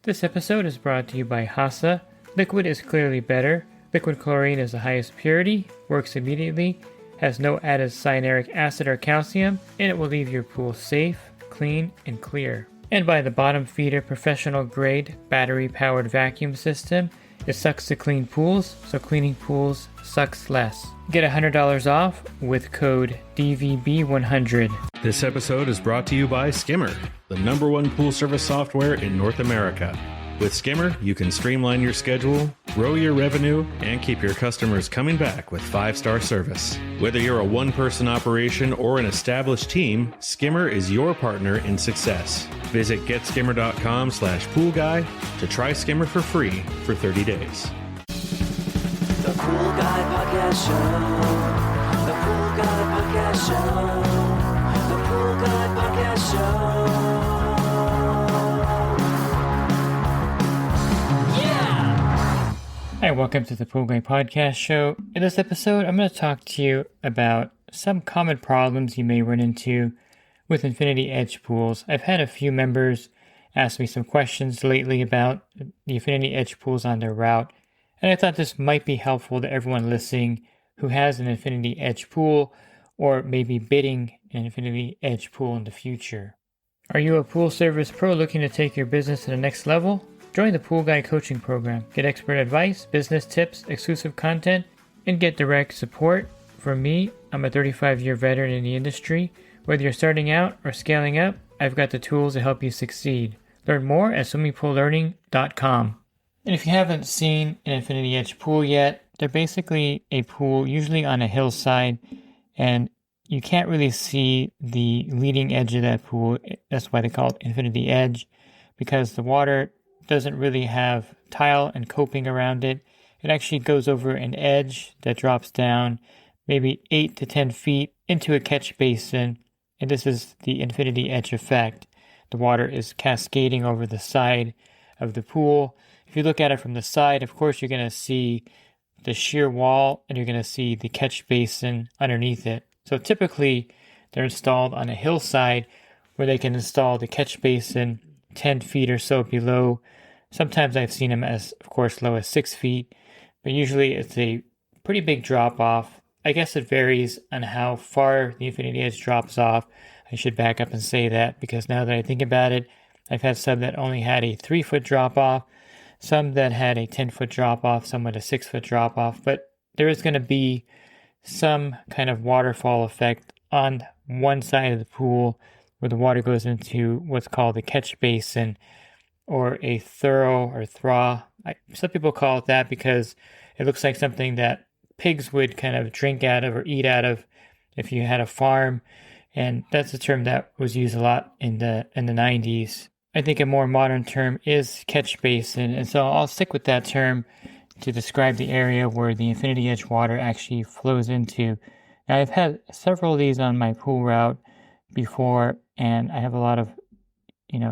This episode is brought to you by HASA. Liquid is clearly better. Liquid chlorine is the highest purity, works immediately, has no added cyanuric acid or calcium, and it will leave your pool safe, clean, and clear. And by the Bottom Feeder professional grade battery powered vacuum system. It sucks to clean pools, so cleaning pools sucks less. Get $100 off with code DVB100. This episode is brought to you by Skimmer, the #1 pool service software in North America. With Skimmer, you can streamline your schedule, grow your revenue, and keep your customers coming back with 5-star service. Whether you're a one-person operation or an established team, Skimmer is your partner in success. Visit getskimmer.com/poolguy to try Skimmer for free for 30 days. The Pool Guy Podcast Show. The Pool Guy Podcast Show. The Pool Guy Podcast Show. Hi, welcome to the Pool Guy Podcast Show. In this episode, I'm going to talk to you about some common problems you may run into with Infinity Edge pools. I've had a few members ask me some questions lately about the Infinity Edge pools on their route, and I thought this might be helpful to everyone listening who has an Infinity Edge pool or maybe bidding an Infinity Edge pool in the future. Are you a pool service pro looking to take your business to the next level? Join the Pool Guy Coaching Program. Get expert advice, business tips, exclusive content, and get direct support from me. I'm a 35-year veteran in the industry. Whether you're starting out or scaling up, I've got the tools to help you succeed. Learn more at swimmingpoollearning.com. And if you haven't seen an Infinity Edge pool yet, they're basically a pool usually on a hillside, and you can't really see the leading edge of that pool. That's why they call it Infinity Edge, because the water doesn't really have tile and coping around it. It actually goes over an edge that drops down maybe 8 to 10 feet into a catch basin, and this is the Infinity Edge effect. The water is cascading over the side of the pool. If you look at it from the side, of course, you're going to see the sheer wall and you're going to see the catch basin underneath it. So typically, they're installed on a hillside where they can install the catch basin 10 feet or so below. Sometimes I've seen them as, of course, low as 6 feet, but usually it's a pretty big drop off. I guess it varies on how far the Infinity Edge drops off. I should back up and say that, because now that I think about it, I've had some that only had a 3-foot drop off, some that had a 10-foot drop off, some with a 6-foot drop off, but there is going to be some kind of waterfall effect on one side of the pool where the water goes into what's called the catch basin, or a thorough or thraw. Some people call it that because it looks like something that pigs would kind of drink out of or eat out of if you had a farm, and that's a term that was used a lot in the 90s. I think a more modern term is catch basin, and so I'll stick with that term to describe the area where the Infinity Edge water actually flows into. Now, I've had several of these on my pool route before, and I have a lot of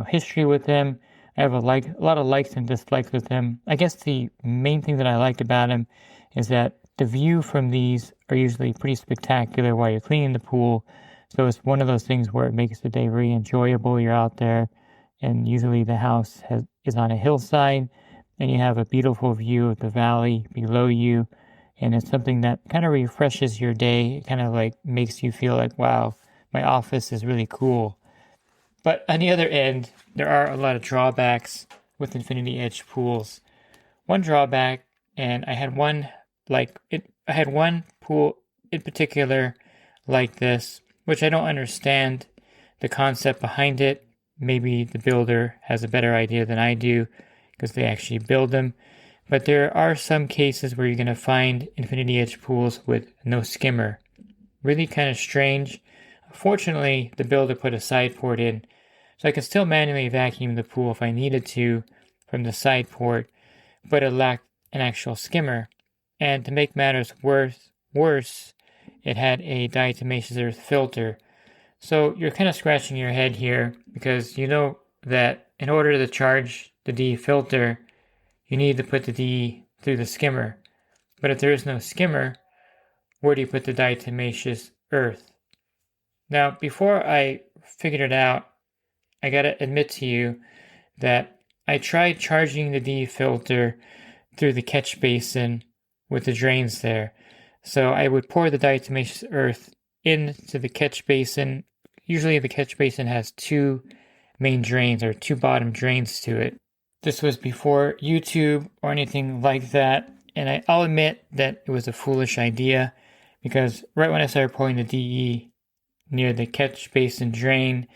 history with them. I have a lot of likes and dislikes with them. I guess the main thing that I liked about them is that the view from these are usually pretty spectacular while you're cleaning the pool. So it's one of those things where it makes the day very enjoyable. You're out there, and usually the house is on a hillside, and you have a beautiful view of the valley below you. And it's something that kind of refreshes your day. It kind of like makes you feel like, wow, my office is really cool. But on the other end, there are a lot of drawbacks with Infinity Edge pools. One drawback, and I had one pool in particular like this, which I don't understand the concept behind it. Maybe the builder has a better idea than I do because they actually build them. But there are some cases where you're going to find Infinity Edge pools with no skimmer. Really kind of strange. Fortunately, the builder put a side port in, so I can still manually vacuum the pool if I needed to from the side port, but it lacked an actual skimmer. And to make matters worse, it had a diatomaceous earth filter. So you're kind of scratching your head here, because you know that in order to charge the D filter, you need to put the D through the skimmer. But if there is no skimmer, where do you put the diatomaceous earth? Now, before I figured it out, I gotta admit to you that I tried charging the DE filter through the catch basin with the drains there. So I would pour the diatomaceous earth into the catch basin. Usually the catch basin has two main drains or two bottom drains to it. This was before YouTube or anything like that, and I'll admit that it was a foolish idea, because right when I started pouring the DE near the catch basin drain,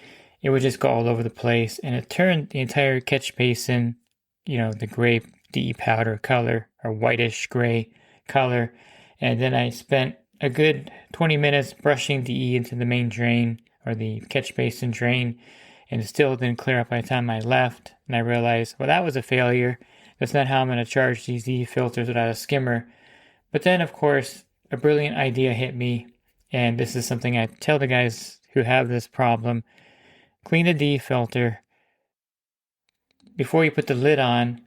it would just go all over the place, and it turned the entire catch basin, the gray DE powder color or whitish gray color. And then I spent a good 20 minutes brushing DE into the main drain or the catch basin drain, and it still didn't clear up by the time I left. And I realized, well, that was a failure. That's not how I'm going to charge these DE filters without a skimmer. But then, of course, a brilliant idea hit me, and this is something I tell the guys who have this problem. Clean the DE filter. Before you put the lid on,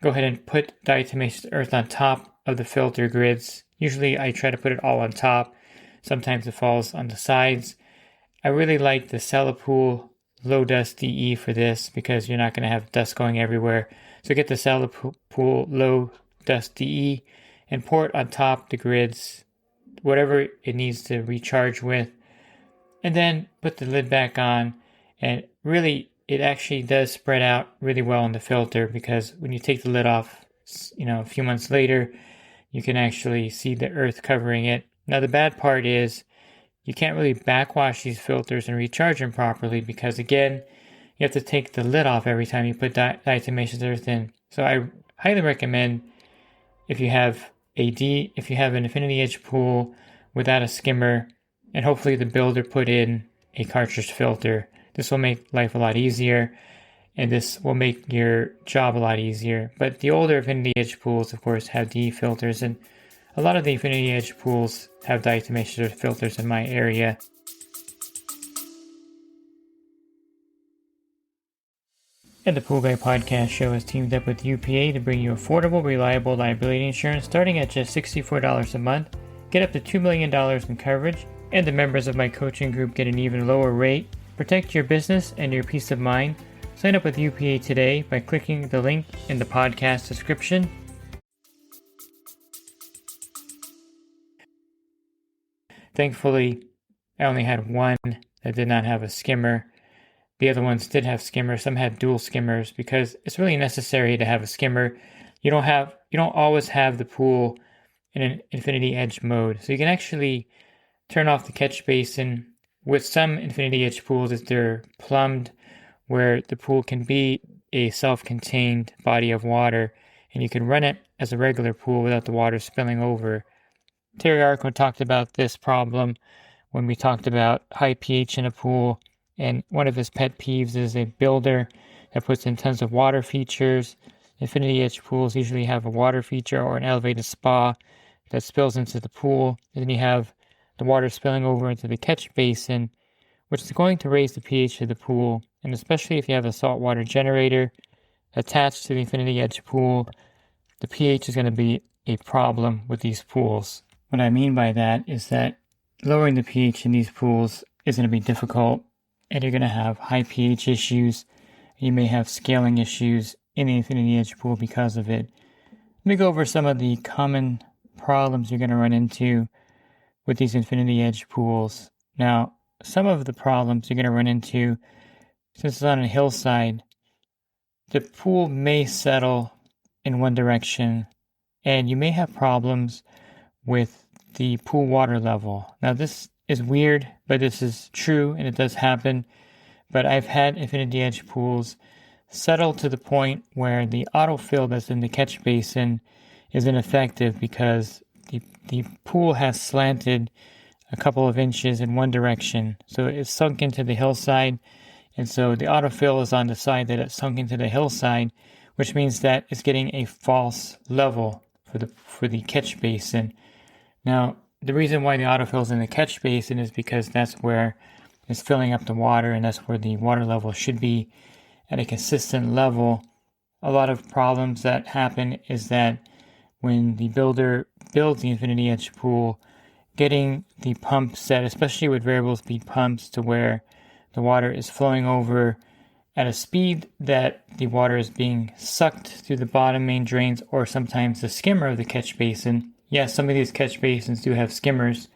go ahead and put diatomaceous earth on top of the filter grids. Usually I try to put it all on top. Sometimes it falls on the sides. I really like the Celipool low dust DE for this, because you're not going to have dust going everywhere. So get the Celipool low dust DE and pour it on top the grids, whatever it needs to recharge with. And then put the lid back on, and really it actually does spread out really well in the filter, because when you take the lid off, a few months later, you can actually see the earth covering it. Now the bad part is you can't really backwash these filters and recharge them properly, because again, you have to take the lid off every time you put diatomaceous earth in. So I highly recommend, if you have an infinity edge pool without a skimmer, and hopefully the builder put in a cartridge filter. This will make life a lot easier, and this will make your job a lot easier. But the older infinity edge pools, of course, have DE filters, and a lot of the infinity edge pools have diatomaceous filters in my area. And the Pool Guy Podcast Show has teamed up with UPA to bring you affordable, reliable liability insurance starting at just $64 a month. Get up to $2 million in coverage, and the members of my coaching group get an even lower rate. Protect your business and your peace of mind. Sign up with UPA today by clicking the link in the podcast description. Thankfully, I only had one that did not have a skimmer. The other ones did have skimmers. Some had dual skimmers, because it's really necessary to have a skimmer. You don't always have the pool in an infinity edge mode. So you can actually turn off the catch basin. With some infinity edge pools, if they're plumbed, where the pool can be a self-contained body of water, and you can run it as a regular pool without the water spilling over. Terry Arco talked about this problem when we talked about high pH in a pool, and one of his pet peeves is a builder that puts in tons of water features. Infinity edge pools usually have a water feature or an elevated spa that spills into the pool, and then you have the water spilling over into the catch basin, which is going to raise the pH of the pool. And especially if you have a saltwater generator attached to the infinity edge pool, the pH is going to be a problem with these pools. What I mean by that is that lowering the pH in these pools is going to be difficult, and you're going to have high pH issues. You may have scaling issues in the infinity edge pool because of it. Let me go over some of the common problems you're going to run into with these infinity edge pools. Now, some of the problems you're going to run into, since it's on a hillside, the pool may settle in one direction, and you may have problems with the pool water level. Now, this is weird, but this is true, and it does happen. But I've had infinity edge pools settle to the point where the autofill that's in the catch basin is ineffective, because the pool has slanted a couple of inches in one direction. So it's sunk into the hillside, and so the autofill is on the side that it sunk into the hillside, which means that it's getting a false level for the catch basin. Now, the reason why the autofill is in the catch basin is because that's where it's filling up the water, and that's where the water level should be at a consistent level. A lot of problems that happen is that when the builder builds the infinity edge pool, getting the pump set, especially with variable speed pumps, to where the water is flowing over at a speed that the water is being sucked through the bottom main drains, or sometimes the skimmer of the catch basin. Yes, some of these catch basins do have skimmers,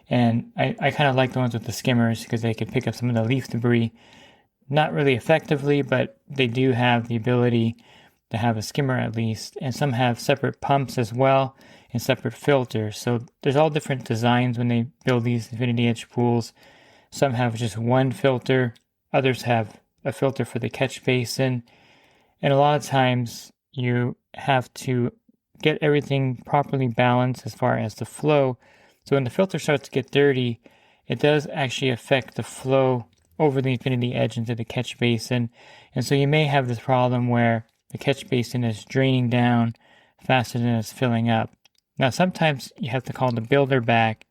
and I kind of like the ones with the skimmers because they can pick up some of the leaf debris. Not really effectively, but they do have the ability to have a skimmer at least, and some have separate pumps as well and separate filters. So there's all different designs when they build these infinity edge pools. Some have just one filter, others have a filter for the catch basin, and a lot of times you have to get everything properly balanced as far as the flow. So when the filter starts to get dirty, it does actually affect the flow over the infinity edge into the catch basin. And so you may have this problem where the catch basin is draining down faster than it's filling up. Now, sometimes you have to call the builder back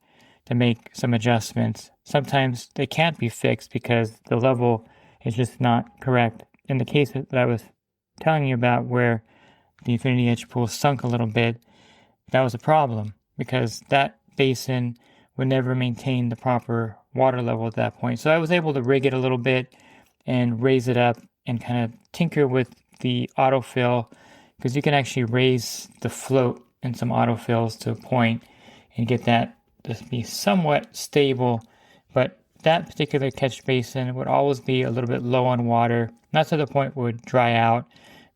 to make some adjustments. Sometimes they can't be fixed because the level is just not correct. In the case that I was telling you about where the infinity edge pool sunk a little bit, that was a problem because that basin would never maintain the proper water level at that point. So I was able to rig it a little bit and raise it up and kind of tinker with the autofill, because you can actually raise the float in some autofills to a point and get that to be somewhat stable. But that particular catch basin would always be a little bit low on water, not to the point where it would dry out,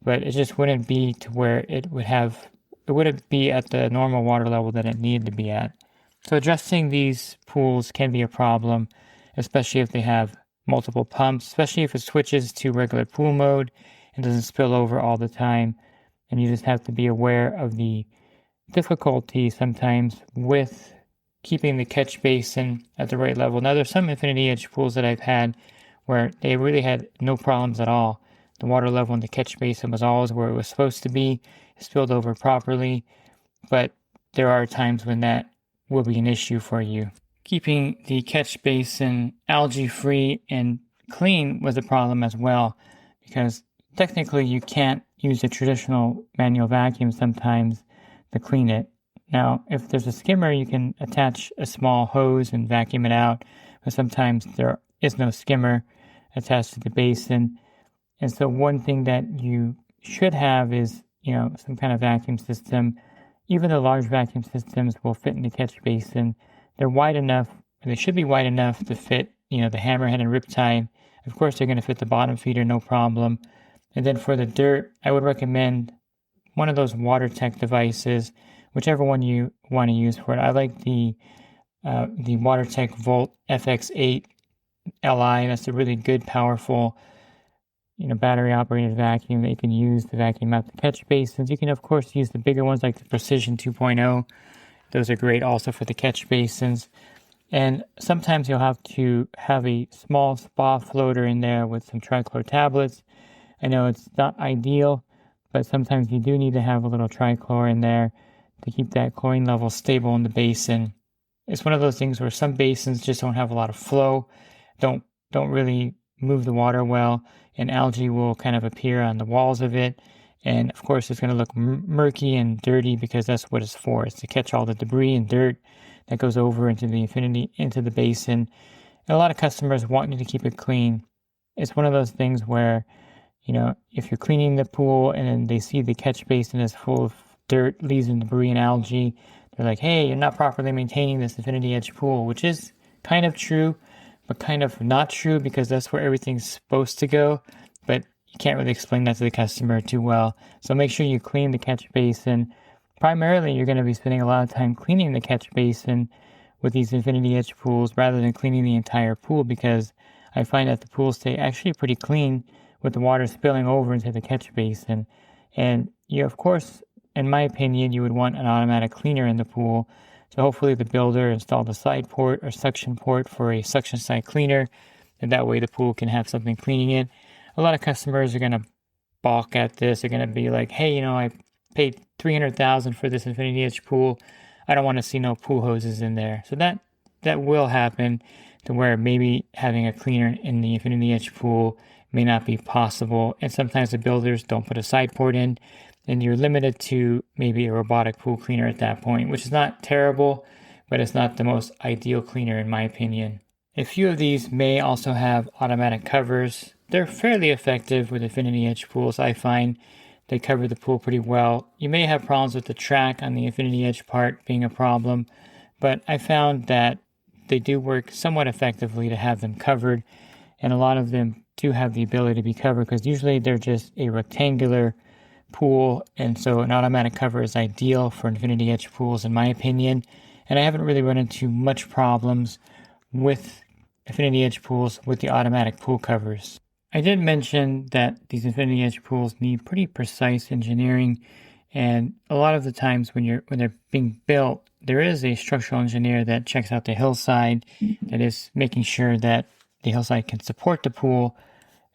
but it just wouldn't be to where it wouldn't be at the normal water level that it needed to be at. So adjusting these pools can be a problem, especially if they have multiple pumps, especially if it switches to regular pool mode and doesn't spill over all the time. And you just have to be aware of the difficulty sometimes with keeping the catch basin at the right level. Now, there's some infinity edge pools that I've had where they really had no problems at all. The water level in the catch basin was always where it was supposed to be, spilled over properly, but there are times when that will be an issue for you. Keeping the catch basin algae-free and clean was a problem as well, because technically you can't use a traditional manual vacuum sometimes to clean it. Now, if there's a skimmer, you can attach a small hose and vacuum it out, but sometimes there is no skimmer attached to the basin. And so one thing that you should have is, some kind of vacuum system. Even the large vacuum systems will fit in the catch basin. They're wide enough, they should be wide enough to fit, the hammerhead and riptide. Of course, they're going to fit the bottom feeder, no problem. And then for the dirt, I would recommend one of those WaterTech devices, whichever one you want to use for it. I like the WaterTech Volt FX8 Li. That's a really good, powerful, battery-operated vacuum that you can use to vacuum out the catch basins. You can, of course, use the bigger ones like the Precision 2.0. Those are great also for the catch basins. And sometimes you'll have to have a small spa floater in there with some trichlor tablets. I know it's not ideal, but sometimes you do need to have a little trichlor in there to keep that chlorine level stable in the basin. It's one of those things where some basins just don't have a lot of flow, don't really move the water well, and algae will kind of appear on the walls of it. And of course, it's going to look murky and dirty because that's what it's for. It's to catch all the debris and dirt that goes over into the basin. And a lot of customers want you to keep it clean. It's one of those things where, if you're cleaning the pool and then they see the catch basin is full of dirt, leaves and debris and algae, they're like, hey, you're not properly maintaining this infinity edge pool, which is kind of true, but kind of not true because that's where everything's supposed to go. But you can't really explain that to the customer too well. So make sure you clean the catch basin. Primarily, you're going to be spending a lot of time cleaning the catch basin with these infinity edge pools rather than cleaning the entire pool, because I find that the pools stay actually pretty clean with the water spilling over into the catch basin. And you, of course, in my opinion, you would want an automatic cleaner in the pool. So hopefully the builder installed a side port or suction port for a suction side cleaner, and that way the pool can have something cleaning it. A lot of customers are going to balk at this. They're going to be like, hey, I paid $300,000 for this infinity edge pool. I don't want to see no pool hoses in there. So that will happen, to where maybe having a cleaner in the infinity edge pool may not be possible. And sometimes the builders don't put a side port in, and you're limited to maybe a robotic pool cleaner at that point, which is not terrible, but it's not the most ideal cleaner in my opinion. A few of these may also have automatic covers they're fairly effective with Infinity Edge pools. I find they cover the pool pretty well. You may have problems with the track on the Infinity Edge part being a problem, but I found that they do work somewhat effectively to have them covered, and a lot of them do have the ability to be covered because usually they're just a rectangular pool, and so an automatic cover is ideal for Infinity Edge pools in my opinion, and I haven't really run into much problems with Infinity Edge pools with the automatic pool covers. I did mention that these Infinity Edge pools need pretty precise engineering, and a lot of the times when they're being built, there is a structural engineer that checks out the hillside, that is making sure that the hillside can support the pool.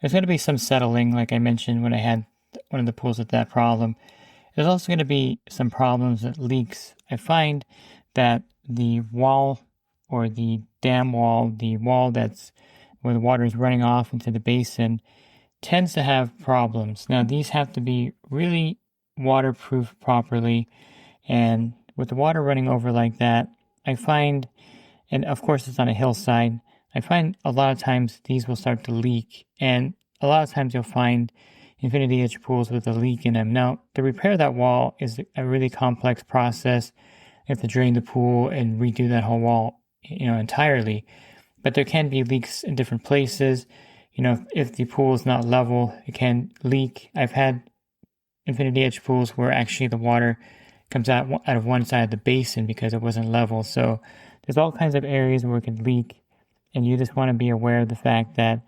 There's going to be some settling, like I mentioned when I had one of the pools with that problem. There's also going to be some problems with leaks. I find that the wall or the dam wall, the wall that's where the water is running off into the basin, tends to have problems. Now, these have to be really waterproof properly, and with the water running over like that, I find, and of course it's on a hillside, I find a lot of times these will start to leak, and a lot of times you'll find Infinity Edge pools with a leak in them. Now, to repair that wall is a really complex process. You have to drain the pool and redo that whole wall, entirely. But there can be leaks in different places. If the pool is not level, it can leak. I've had Infinity Edge pools where actually the water comes out of one side of the basin because it wasn't level. So there's all kinds of areas where it can leak, and you just want to be aware of the fact that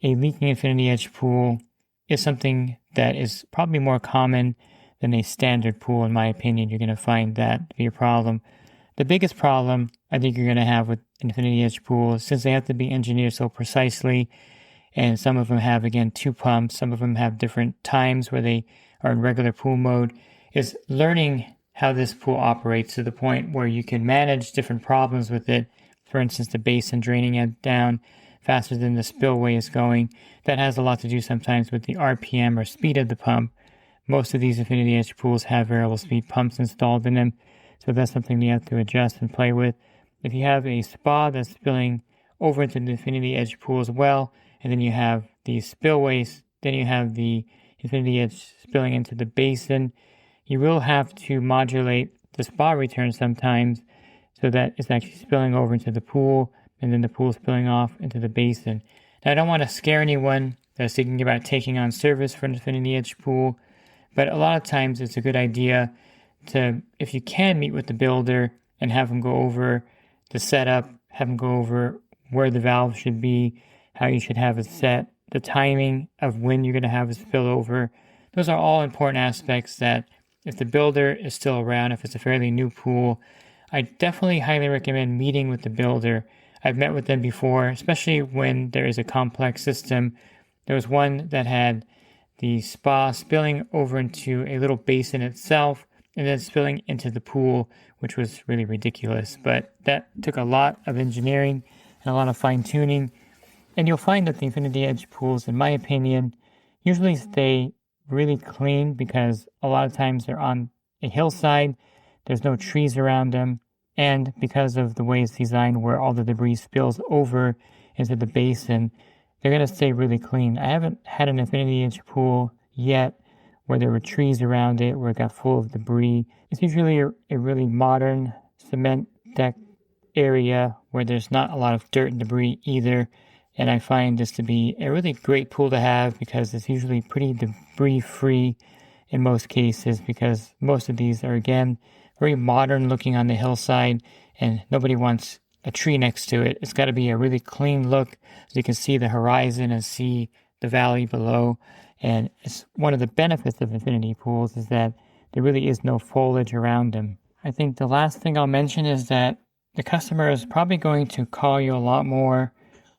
a leaking Infinity Edge pool is something that is probably more common than a standard pool. In my opinion, you're going to find that to be a problem. The biggest problem I think you're going to have with Infinity Edge pools, since they have to be engineered so precisely, and some of them have, again, 2 pumps, some of them have different times where they are in regular pool mode, is learning how this pool operates to the point where you can manage different problems with it. For instance, the basin draining it down faster than the spillway is going. That has a lot to do sometimes with the RPM or speed of the pump. Most of these Infinity Edge pools have variable speed pumps installed in them, so that's something you have to adjust and play with. If you have a spa that's spilling over into the Infinity Edge pool as well, and then you have the spillways, then you have the Infinity Edge spilling into the basin, you will have to modulate the spa return sometimes so that it's actually spilling over into the pool, and then the pool spilling off into the basin. Now, I don't want to scare anyone that's thinking about taking on service for an Infinity Edge pool, but a lot of times it's a good idea to, if you can, meet with the builder and have them go over the setup, have them go over where the valve should be, how you should have it set, the timing of when you're going to have a spillover. Those are all important aspects that if the builder is still around, if it's a fairly new pool, I definitely highly recommend meeting with the builder. I've met with them before, especially when there is a complex system. There was one that had the spa spilling over into a little basin itself and then spilling into the pool, which was really ridiculous. But that took a lot of engineering and a lot of fine-tuning. And you'll find that the Infinity Edge pools, in my opinion, usually stay really clean because a lot of times they're on a hillside, there's no trees around them, and because of the way it's designed where all the debris spills over into the basin, they're going to stay really clean. I haven't had an Infinity Edge pool yet where there were trees around it, where it got full of debris. It's usually a really modern cement deck area where there's not a lot of dirt and debris either. And I find this to be a really great pool to have because it's usually pretty debris-free in most cases, because most of these are, again, very modern looking on the hillside, and nobody wants a tree next to it. It's got to be a really clean look so you can see the horizon and see the valley below. And it's one of the benefits of infinity pools is that there really is no foliage around them. I think the last thing I'll mention is that the customer is probably going to call you a lot more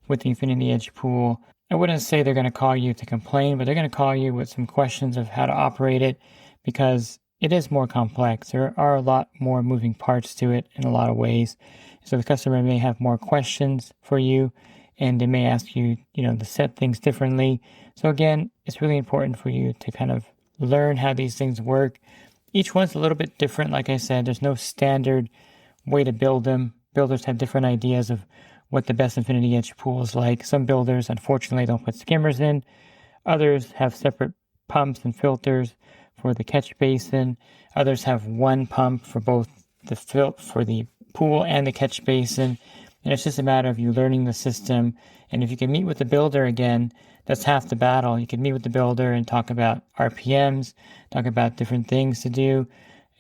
with the Infinity Edge pool. I wouldn't say they're going to call you to complain, but they're going to call you with some questions of how to operate it because it is more complex. There are a lot more moving parts to it in a lot of ways. So the customer may have more questions for you, and they may ask you, to set things differently. So again, it's really important for you to kind of learn how these things work. Each one's a little bit different. Like I said, there's no standard way to build them. Builders have different ideas of what the best Infinity Edge pool is like. Some builders, unfortunately, don't put skimmers in. Others have separate pumps and filters for the catch basin. Others have one pump for both for the pool and the catch basin. And it's just a matter of you learning the system. And if you can meet with the builder again, that's half the battle. You can meet with the builder and talk about RPMs, talk about different things to do.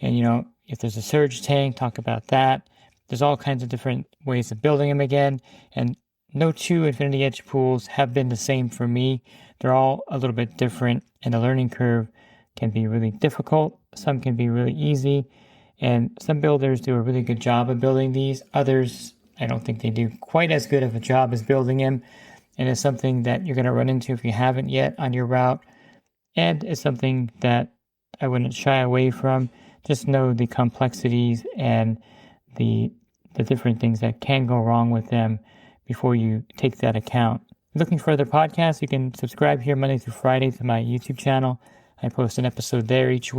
And, if there's a surge tank, talk about that. There's all kinds of different ways of building them again. And no two Infinity Edge pools have been the same for me. They're all a little bit different, and the learning curve can be really difficult. Some can be really easy. And some builders do a really good job of building these. Others, I don't think they do quite as good of a job as building them. And it's something that you're going to run into if you haven't yet on your route. And it's something that I wouldn't shy away from. Just know the complexities and the different things that can go wrong with them before you take that account. If you're looking for other podcasts, you can subscribe here Monday through Friday to my YouTube channel. I post an episode there each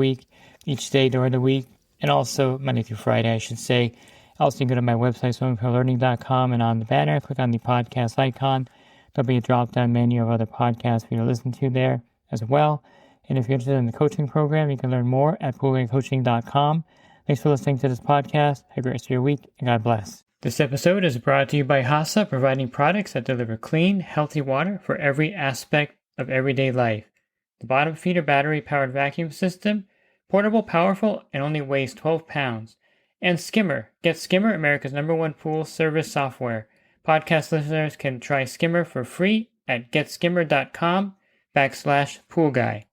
day during the week, and also Monday through Friday, I should say. Also, you can go to my website, swimmingpoollearning.com, and on the banner, click on the podcast icon. There'll be a drop-down menu of other podcasts for you to listen to there as well. And if you're interested in the coaching program, you can learn more at poolguycoaching.com. Thanks for listening to this podcast. Have a great rest of your week, and God bless. This episode is brought to you by HASA, providing products that deliver clean, healthy water for every aspect of everyday life. The bottom feeder battery-powered vacuum system, portable, powerful, and only weighs 12 pounds. And Skimmer. Get Skimmer, America's #1 pool service software. Podcast listeners can try Skimmer for free at getskimmer.com/poolguy.